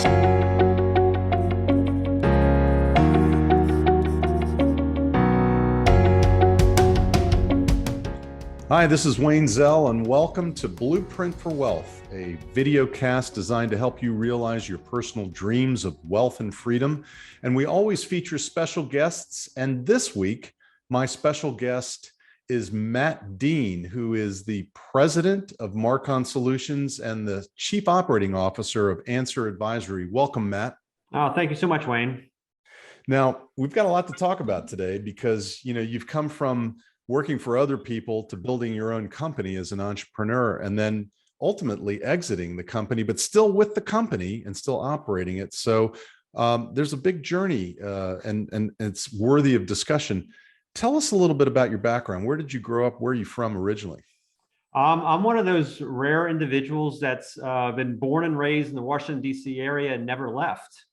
Hi, this is Wayne Zell, and welcome to Blueprint for Wealth, a video cast designed to help you realize your personal dreams of wealth and freedom. And we always feature special guests. And this week, my special guest is Matt Dean, who is the president of Markon Solutions and the chief operating officer of Answer Advisory. Welcome, Matt. Oh, thank you so much, Wayne. Now, we've got a lot to talk about today because, you've come from working for other people to building your own company as an entrepreneur, and then ultimately exiting the company, but still with the company and still operating it. So there's a big journey and it's worthy of discussion. Tell us a little bit about your background. Where did you grow up? Where are you from originally? I'm one of those rare individuals that's been born and raised in the Washington, D.C. area and never left.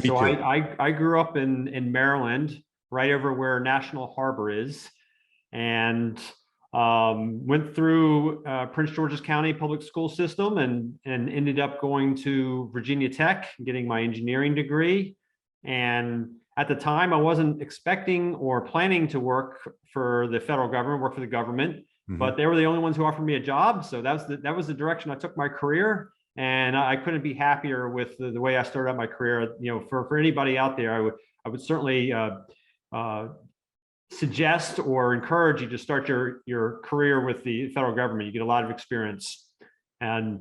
So I grew up in Maryland, right over where National Harbor is, and went through Prince George's County public school system and ended up going to Virginia Tech, getting my engineering degree. And at the time, I wasn't expecting or planning to work for the federal government, work for the government, but they were the only ones who offered me a job. So that was the direction I took my career. And I couldn't be happier with the way I started out my career. For anybody out there, I would certainly suggest or encourage you to start your career with the federal government. You get a lot of experience, and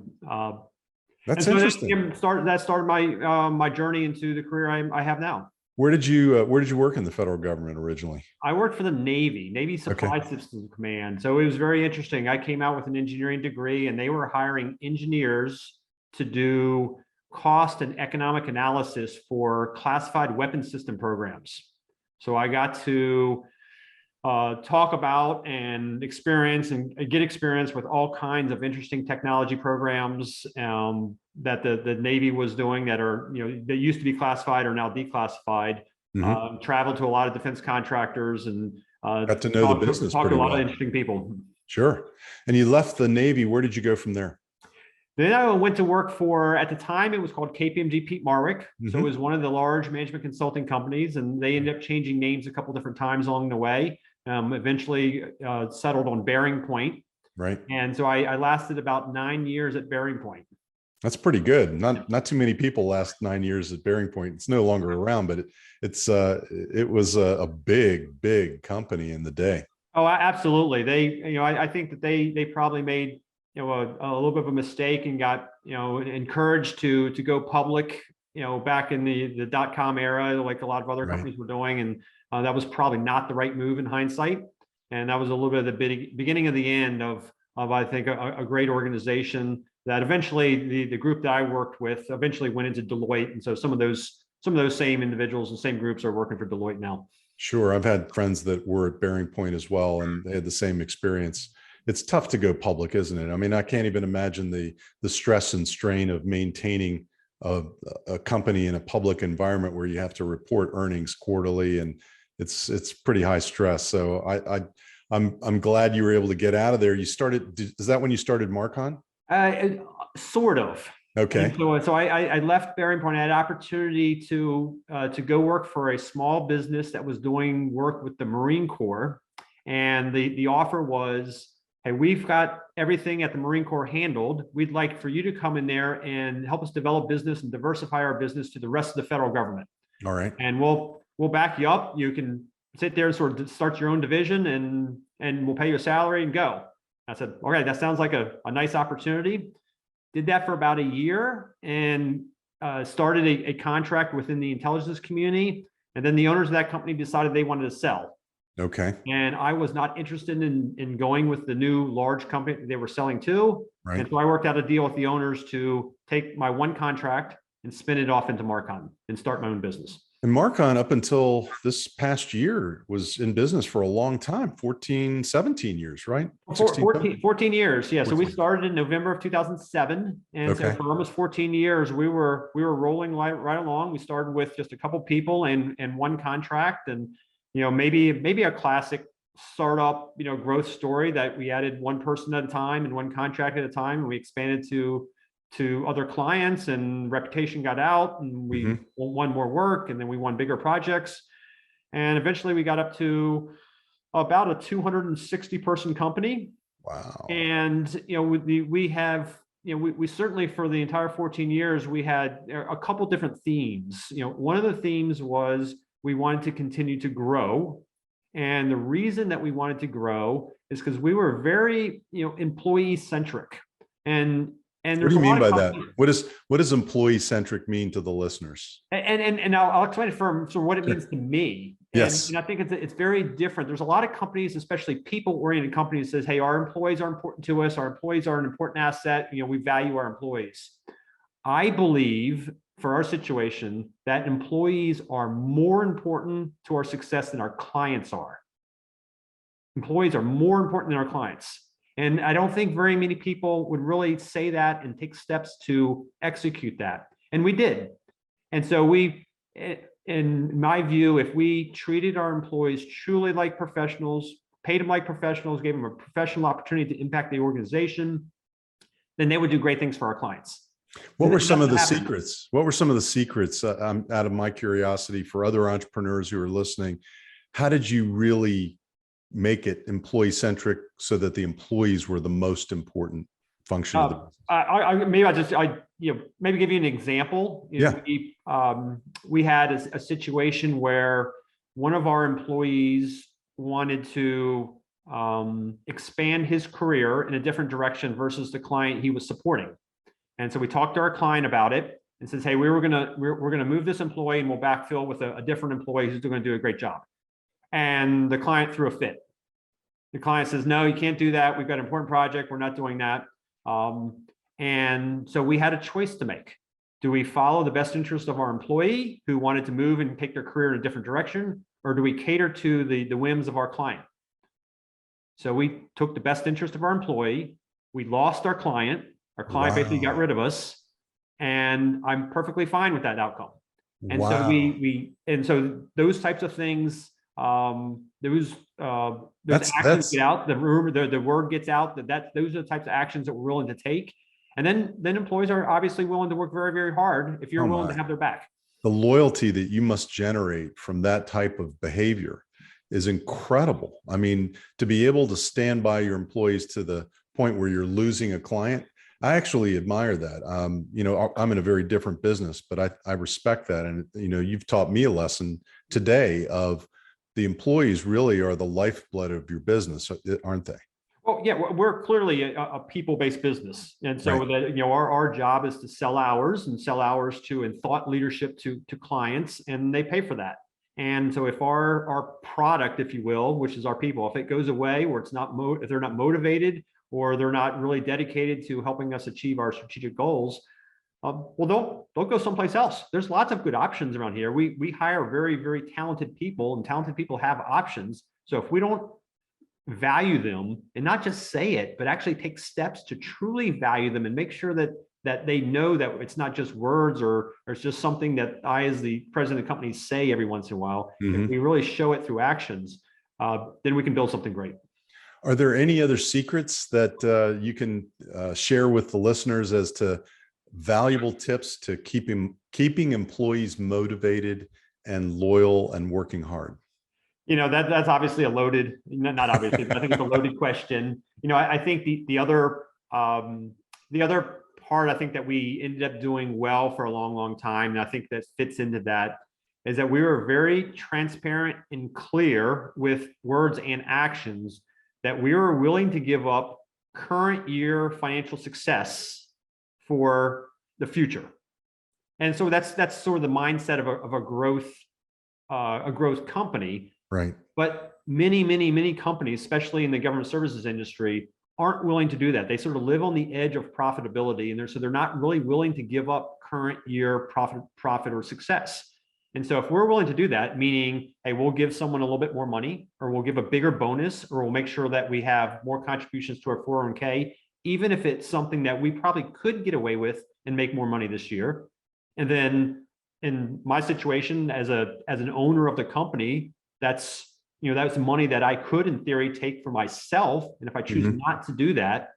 that's so interesting. That started my journey into the career I have now. Where did you work in the federal government originally? I worked for the Navy Supply Systems Command. So it was very interesting. I came out with an engineering degree, and they were hiring engineers to do cost and economic analysis for classified weapon system programs. So I got to talk about and experience and get experience with all kinds of interesting technology programs that the Navy was doing that are, that used to be classified or now declassified. Traveled to a lot of defense contractors and got to know the business. Talked to a lot of interesting people. Sure. And you left the Navy. Where did you go from there? Then I went to work for, at the time, it was called KPMG Pete Marwick. So it was one of the large management consulting companies, and they ended up changing names a couple different times along the way. Eventually settled on Bearing Point. Right. And so I lasted about 9 years at Bearing Point. That's pretty good. Not too many people last 9 years at Bearing Point. It's no longer around, but it was a big company in the day. Oh, absolutely. I think that they probably made a little bit of a mistake and got encouraged to go public back in the .com era, like a lot of other companies were doing, and that was probably not the right move in hindsight. And that was a little bit of the beginning of the end of I think a great organization that eventually the group that I worked with eventually went into Deloitte, and so some of those same individuals and same groups are working for Deloitte now. Sure, I've had friends that were at Bearing Point as well, and they had the same experience. It's tough to go public, isn't it? I mean, I can't even imagine the stress and strain of maintaining a company in a public environment where you have to report earnings quarterly, and it's pretty high stress. So I'm glad you were able to get out of there. You started, is that when you started Markon? Sort of. Okay. And so I left Bearing Point. I had an opportunity to go work for a small business that was doing work with the Marine Corps, and the offer was, hey, we've got everything at the Marine Corps handled. We'd like for you to come in there and help us develop business and diversify our business to the rest of the federal government. All right. And we'll back you up. You can sit there and sort of start your own division, and we'll pay you a salary and go. I said, okay, that sounds like a nice opportunity. Did that for about a year and started a contract within the intelligence community. And then the owners of that company decided they wanted to sell. Okay. And I was not interested in going with the new large company they were selling to. Right. And so I worked out a deal with the owners to take my one contract and spin it off into Markon and start my own business. And Markon, up until this past year, was in business for a long time, 17 years, right? 14 years. Yeah. 14. So we started in November of 2007. And so for almost 14 years, we were rolling right along. We started with just a couple people and one contract, and maybe a classic startup, growth story that we added one person at a time and one contract at a time, and we expanded to to other clients, and reputation got out, and we won more work, and then we won bigger projects. And eventually we got up to about a 260 person company. Wow. And, we have, we certainly, for the entire 14 years, we had a couple different themes. One of the themes was we wanted to continue to grow. And the reason that we wanted to grow is because we were very, employee centric. And What there's do you a lot mean of by that? companies. What does employee centric mean to the listeners? And I'll explain it for what it Sure. means to me. Yes. And I think it's very different. There's a lot of companies, especially people-oriented companies, says, hey, our employees are important to us. Our employees are an important asset. We value our employees. I believe for our situation that employees are more important to our success than our clients are. Employees are more important than our clients. And I don't think very many people would really say that and take steps to execute that. And we did. And so in my view, if we treated our employees truly like professionals, paid them like professionals, gave them a professional opportunity to impact the organization, then they would do great things for our clients. What were some of the secrets? What were some of the secrets, out of my curiosity, for other entrepreneurs who are listening? How did you really make it employee centric so that the employees were the most important function of the business? Maybe give you an example. Yeah. We had a situation where one of our employees wanted to expand his career in a different direction versus the client he was supporting. And so we talked to our client about it and says, hey, we're gonna move this employee and we'll backfill with a different employee who's going to do a great job. And the client threw a fit. The client says, no, you can't do that. We've got an important project. We're not doing that. And so we had a choice to make. Do we follow the best interest of our employee who wanted to move and take their career in a different direction? Or do we cater to the whims of our client? So we took the best interest of our employee. We lost our client. Our client basically got rid of us. And I'm perfectly fine with that outcome. And so so those types of things, those actions get out, the word gets out, those are the types of actions that we're willing to take. And then employees are obviously willing to work very, very hard if you're willing to have their back. The loyalty that you must generate from that type of behavior is incredible. I mean, to be able to stand by your employees to the point where you're losing a client, I actually admire that. I'm in a very different business, but I respect that. And, you've taught me a lesson today of the employees really are the lifeblood of your business, aren't they? Well, yeah, we're clearly a people-based business. And so our job is to sell hours and thought leadership to clients, and they pay for that. And so if our product, if you will, which is our people, if it goes away, or if they're not motivated, or they're not really dedicated to helping us achieve our strategic goals, well, don't go someplace else. There's lots of good options around here. We hire very, very talented people, and talented people have options. So if we don't value them, and not just say it, but actually take steps to truly value them and make sure that they know that it's not just words or it's just something that I, as the president of the company, say every once in a while. If we really show it through actions, then we can build something great. Are there any other secrets that you can share with the listeners as to valuable tips to keeping employees motivated and loyal and working hard? That's obviously not obviously, but I think it's a loaded question. I think the other part I think that we ended up doing well for a long, long time, and I think that fits into that, is that we were very transparent and clear with words and actions that we were willing to give up current year financial success for the future. And so that's sort of the mindset of a growth company. Right. But many companies, especially in the government services industry, aren't willing to do that. They sort of live on the edge of profitability, and they're not really willing to give up current year profit or success. And so if we're willing to do that, meaning, hey, we'll give someone a little bit more money, or we'll give a bigger bonus, or we'll make sure that we have more contributions to our 401k, even if it's something that we probably could get away with and make more money this year. And then in my situation as an owner of the company, that's money that I could in theory take for myself. And if I choose not to do that,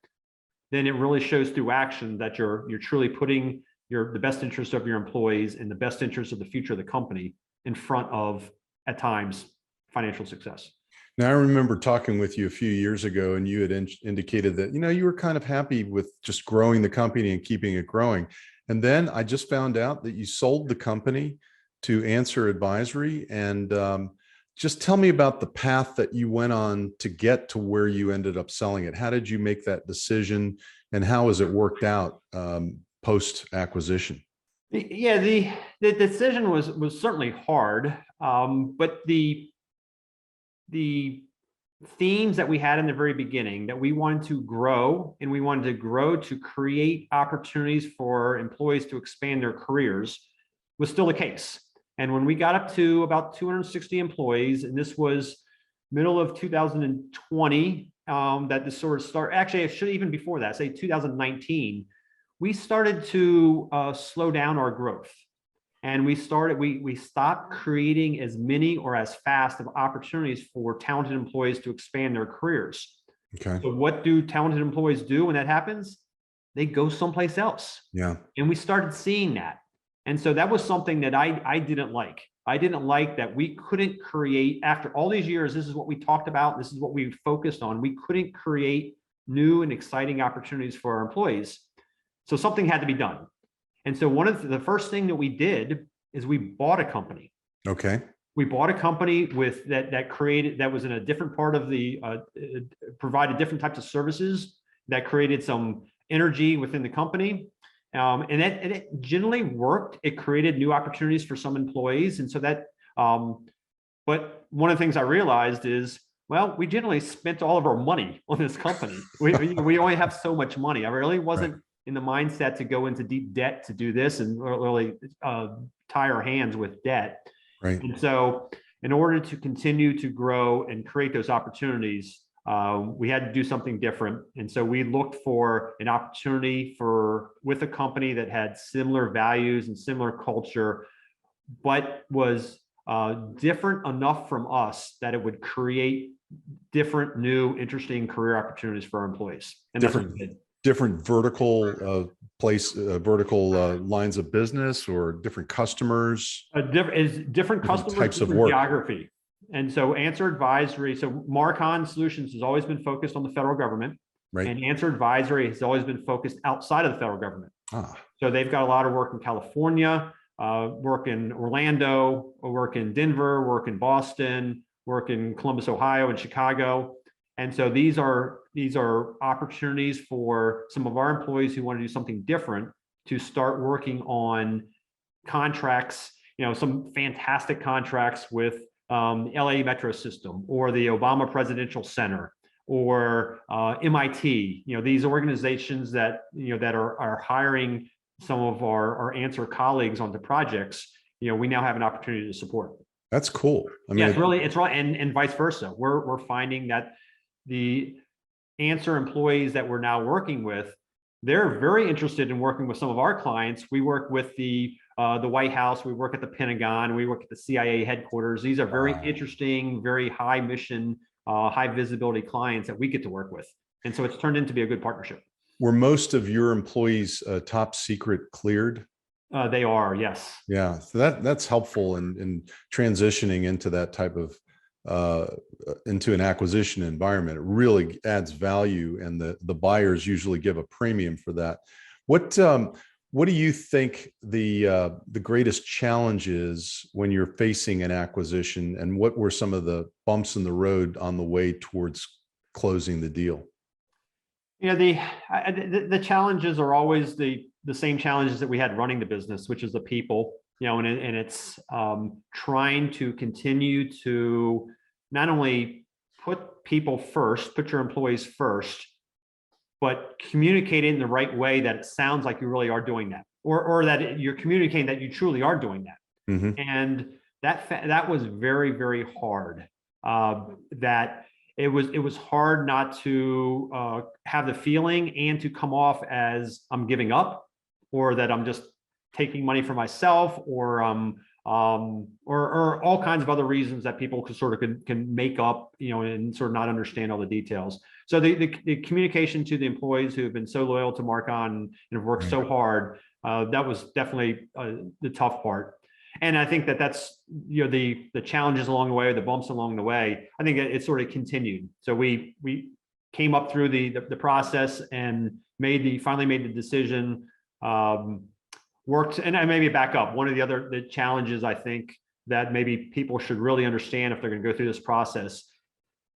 then it really shows through action that you're truly putting the best interest of your employees and the best interest of the future of the company in front of, at times, financial success. Now, I remember talking with you a few years ago, and you had indicated that, you were kind of happy with just growing the company and keeping it growing. And then I just found out that you sold the company to Answer Advisory. And just tell me about the path that you went on to get to where you ended up selling it. How did you make that decision, and how has it worked out post acquisition? Yeah, the decision was certainly hard, but the themes that we had in the very beginning, that we wanted to grow, and we wanted to grow to create opportunities for employees to expand their careers, was still the case. And when we got up to about 260 employees, and this was middle of 2020, that this sort of started, actually, it should even before that, say 2019, we started to slow down our growth. And we stopped creating as many or as fast of opportunities for talented employees to expand their careers. Okay. So what do talented employees do when that happens? They go someplace else. Yeah. And we started seeing that. And so that was something that I didn't like. I didn't like that we couldn't create, after all these years, this is what we talked about, this is what we focused on. We couldn't create new and exciting opportunities for our employees. So something had to be done. And so one of the first thing that we did is we bought a company. Okay. We bought a company with that was in a different part of the provided different types of services that created some energy within the company. And it generally worked. It created new opportunities for some employees. And so that, but one of the things I realized is, well, we generally spent all of our money on this company. We only have so much money. I really wasn't Right. in the mindset to go into deep debt to do this and really tie our hands with debt. Right. And so in order to continue to grow and create those opportunities, we had to do something different. And so we looked for an opportunity with a company that had similar values and similar culture, but was different enough from us that it would create different, new, interesting career opportunities for our employees. And different vertical lines of business, or different customers, different customers, types of different work. geography. And so Answer Advisory, so Markon Solutions has always been focused on the federal government, Right. and Answer Advisory has always been focused outside of the federal government. So they've got a lot of work in California, work in Orlando, work in Denver, work in Boston, work in Columbus, Ohio, and Chicago. And so these are opportunities for some of our employees who want to do something different to start working on contracts, some fantastic contracts with the LA Metro System or the Obama Presidential Center or MIT. These organizations that are hiring some of our Answer colleagues onto projects. We now have an opportunity to support. That's cool. I mean, yeah, it's really, and vice versa. We're finding that the Answer employees that we're now working with, they're very interested in working with some of our clients. We work with the White House, we work at the Pentagon, we work at the CIA headquarters. These are very interesting, very high mission, high visibility clients that we get to work with. And so it's turned into be a good partnership. Were most of your employees top secret cleared? They are, yes. Yeah, so that's helpful in transitioning into that type of into an acquisition environment. It really adds value, and the buyers usually give a premium for that. What do you think the greatest challenge is when you're facing an acquisition, and what were some of the bumps in the road on the way towards closing the deal? The challenges are always the same challenges that we had running the business, which is the people, and it's trying to continue to not only put people first, put your employees first, but communicate in the right way that it sounds like you really are doing that, or that you're communicating that you truly are doing that. Mm-hmm. And that was very, very hard. That it was hard not to have the feeling and to come off as I'm giving up, or that I'm just taking money for myself, or or all kinds of other reasons that people can make up, and sort of not understand all the details. So the communication to the employees who have been so loyal to Markon and have worked Right. so hard, that was definitely the tough part. And I think that's, the challenges along the way, the bumps along the way, I think it sort of continued. So we came up through the process and finally made the decision, worked, and I maybe back up. One of the challenges I think that maybe people should really understand if they're going to go through this process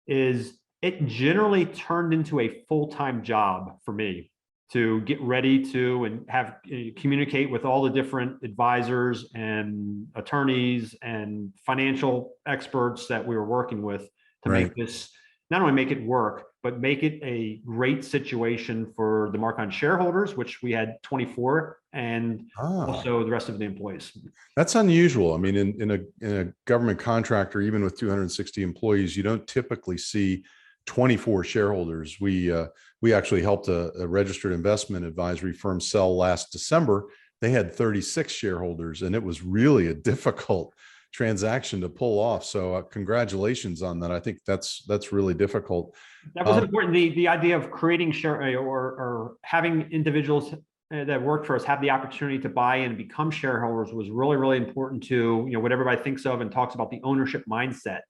is it generally turned into a full-time job for me to get ready to and have communicate with all the different advisors and attorneys and financial experts that we were working with to Right. make this, not only make it work, but make it a great situation for the Markon shareholders, which we had 24, and also the rest of the employees. That's unusual. I mean, in a government contractor, even with 260 employees, you don't typically see 24 shareholders. We actually helped a registered investment advisory firm sell last December. They had 36 shareholders, and it was really a difficult transaction to pull off. So congratulations on that. I think that's really difficult. That was important. The idea of creating share or having individuals that work for us have the opportunity to buy in and become shareholders was really, really important to, what everybody thinks of and talks about, the ownership mindset.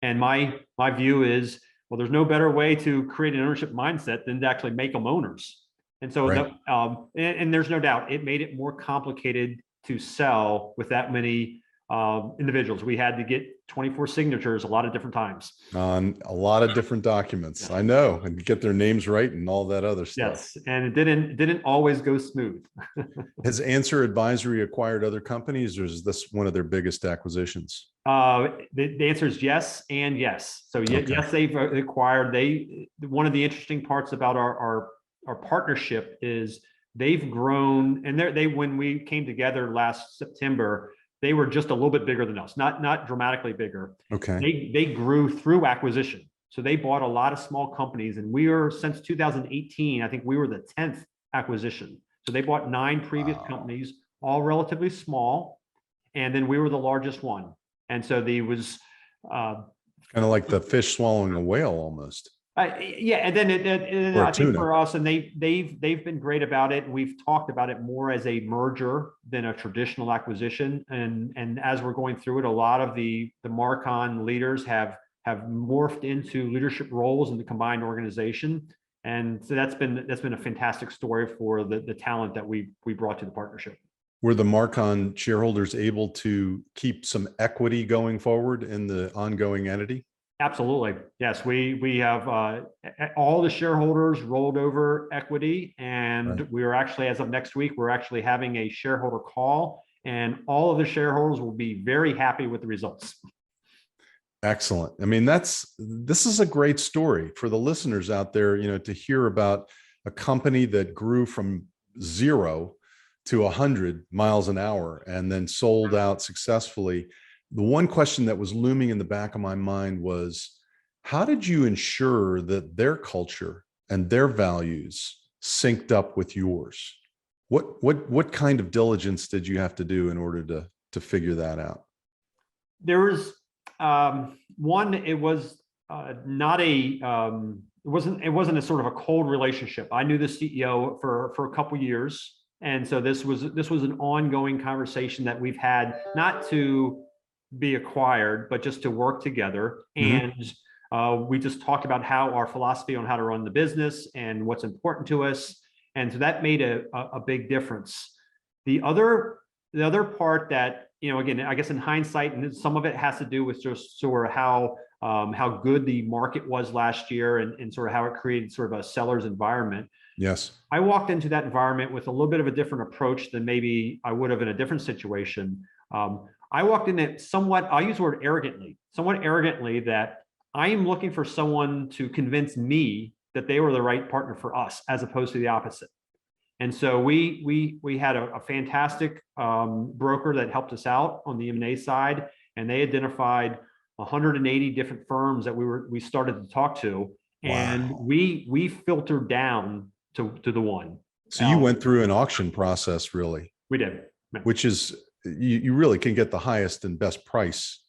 And my view is, well, there's no better way to create an ownership mindset than to actually make them owners. And so, right. and there's no doubt it made it more complicated to sell with that many individuals. We had to get 24 signatures a lot of different times On a lot of different documents. Yes. I know, and get their names right and all that other stuff. Yes, and it didn't always go smooth. Has Answer Advisory acquired other companies, or is this one of their biggest acquisitions? The answer is yes and yes. So Okay. yes, they've acquired. One of the interesting parts about our partnership is they've grown, and when we came together last September, they were just a little bit bigger than us, not dramatically bigger. Okay. They grew through acquisition. So they bought a lot of small companies, and we were, since 2018, I think we were the 10th acquisition. So they bought 9 previous companies, all relatively small, and then we were the largest one. And so there was kind of like the fish swallowing a whale almost. Yeah, and then I think for us, and they've been great about it. We've talked about it more as a merger than a traditional acquisition. And as we're going through it, a lot of the Markon leaders have morphed into leadership roles in the combined organization. And so that's been a fantastic story for the talent that we brought to the partnership. Were the Markon shareholders able to keep some equity going forward in the ongoing entity? Absolutely. Yes, we have all the shareholders rolled over equity, and Right. we are actually, as of next week, we're actually having a shareholder call, and all of the shareholders will be very happy with the results. Excellent. I mean, this is a great story for the listeners out there, to hear about a company that grew from 0 to 100 miles an hour and then sold out successfully. The one question that was looming in the back of my mind was, how did you ensure that their culture and their values synced up with yours? What kind of diligence did you have to do in order to figure that out? There was one. It was not a. It wasn't a sort of a cold relationship. I knew the CEO for a couple years, and so this was an ongoing conversation that we've had, not to be acquired, but just to work together. Mm-hmm. And we just talked about how our philosophy on how to run the business and what's important to us. And so that made a big difference. The other part that, again, I guess in hindsight, and some of it has to do with just sort of how good the market was last year and sort of how it created sort of a seller's environment. Yes. I walked into that environment with a little bit of a different approach than maybe I would have in a different situation. I walked in it somewhat, I'll use the word somewhat arrogantly, that I am looking for someone to convince me that they were the right partner for us, as opposed to the opposite. And so we had a fantastic broker that helped us out on the M&A side, and they identified 180 different firms that we started to talk to, and wow. we filtered down to the one. So you went through an auction process, really? We did. Which is you really can get the highest and best price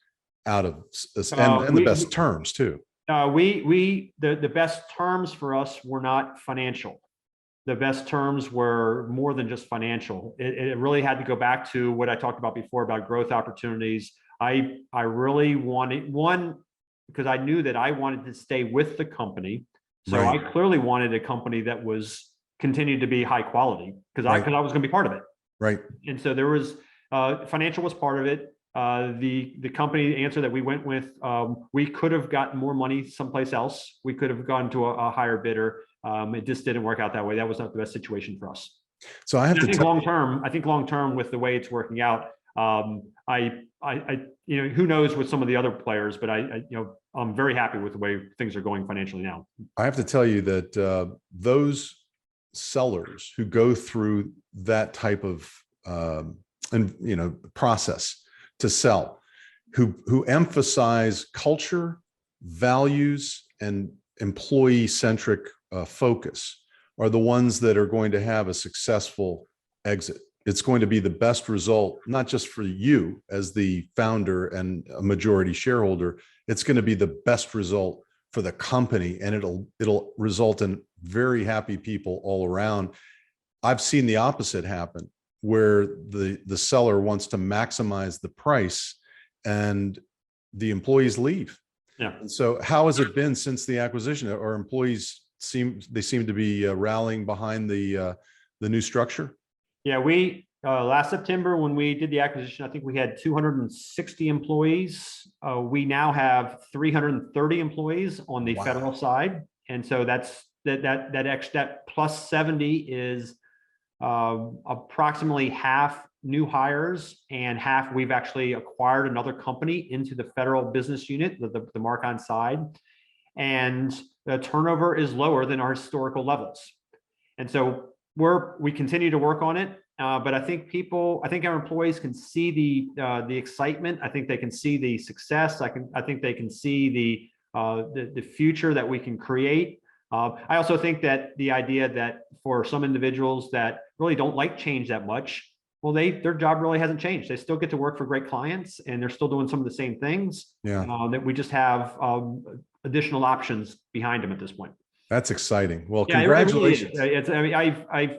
out of and the best terms too. The best terms for us were not financial. The best terms were more than just financial. It really had to go back to what I talked about before about growth opportunities. I really wanted one, because I knew that I wanted to stay with the company. So I clearly wanted a company that was continued to be high quality, because I was going to be part of it. Right. And so there was financial was part of it. The company answer that we went with, we could have gotten more money someplace else. We could have gone to a higher bidder. It just didn't work out that way. That was not the best situation for us. So I think long term with the way it's working out, who knows with some of the other players, but I'm very happy with the way things are going financially now. I have to tell you that those sellers who go through that type of process to sell, who emphasize culture, values, and employee-centric focus, are the ones that are going to have a successful exit. It's going to be the best result, not just for you as the founder and a majority shareholder. It's going to be the best result for the company, and it'll result in very happy people all around. I've seen the opposite happen, where the seller wants to maximize the price and the employees leave. Yeah. And so how has it been since the acquisition? Are employees seem to be rallying behind the new structure? Yeah, we last September when we did the acquisition, I think we had 260 employees. We now have 330 employees on the federal side, and so that plus 70 is approximately half new hires and half we've actually acquired another company into the federal business unit, the Markon side, and the turnover is lower than our historical levels. And so we continue to work on it, but I think our employees can see the excitement. I think they can see the success. I think they can see the future that we can create. I also think that the idea that for some individuals that really don't like change that much, well, their job really hasn't changed. They still get to work for great clients, and they're still doing some of the same things. Yeah. That we just have additional options behind them at this point. That's exciting. Well, yeah, congratulations. It really is. I mean,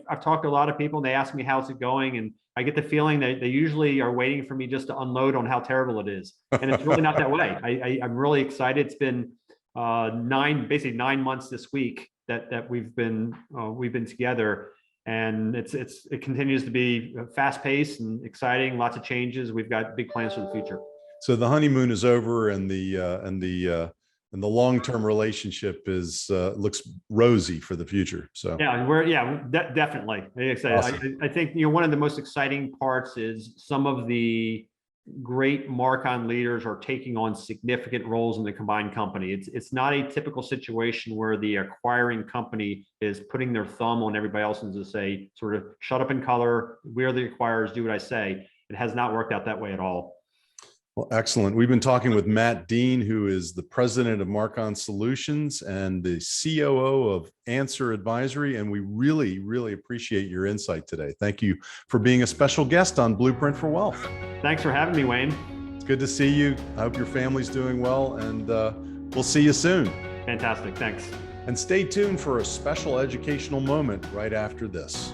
I've talked to a lot of people, and they ask me how's it going, and I get the feeling that they usually are waiting for me just to unload on how terrible it is, and it's really not that way. I'm really excited. It's been basically 9 months this week that we've been together, and it continues to be fast paced and exciting. Lots of changes. We've got big plans for the future. So the honeymoon is over, and the long-term relationship looks rosy for the future. So yeah, definitely. Awesome. I think one of the most exciting parts is some of the great Markon leaders are taking on significant roles in the combined company. It's not a typical situation where the acquiring company is putting their thumb on everybody else and to say, sort of, shut up and color. We are the acquirers, do what I say. It has not worked out that way at all. Well, excellent. We've been talking with Matt Dean, who is the president of Markon Solutions and the COO of Answer Advisory. And we really, really appreciate your insight today. Thank you for being a special guest on Blueprint for Wealth. Thanks for having me, Wayne. It's good to see you. I hope your family's doing well, and we'll see you soon. Fantastic. Thanks. And stay tuned for a special educational moment right after this.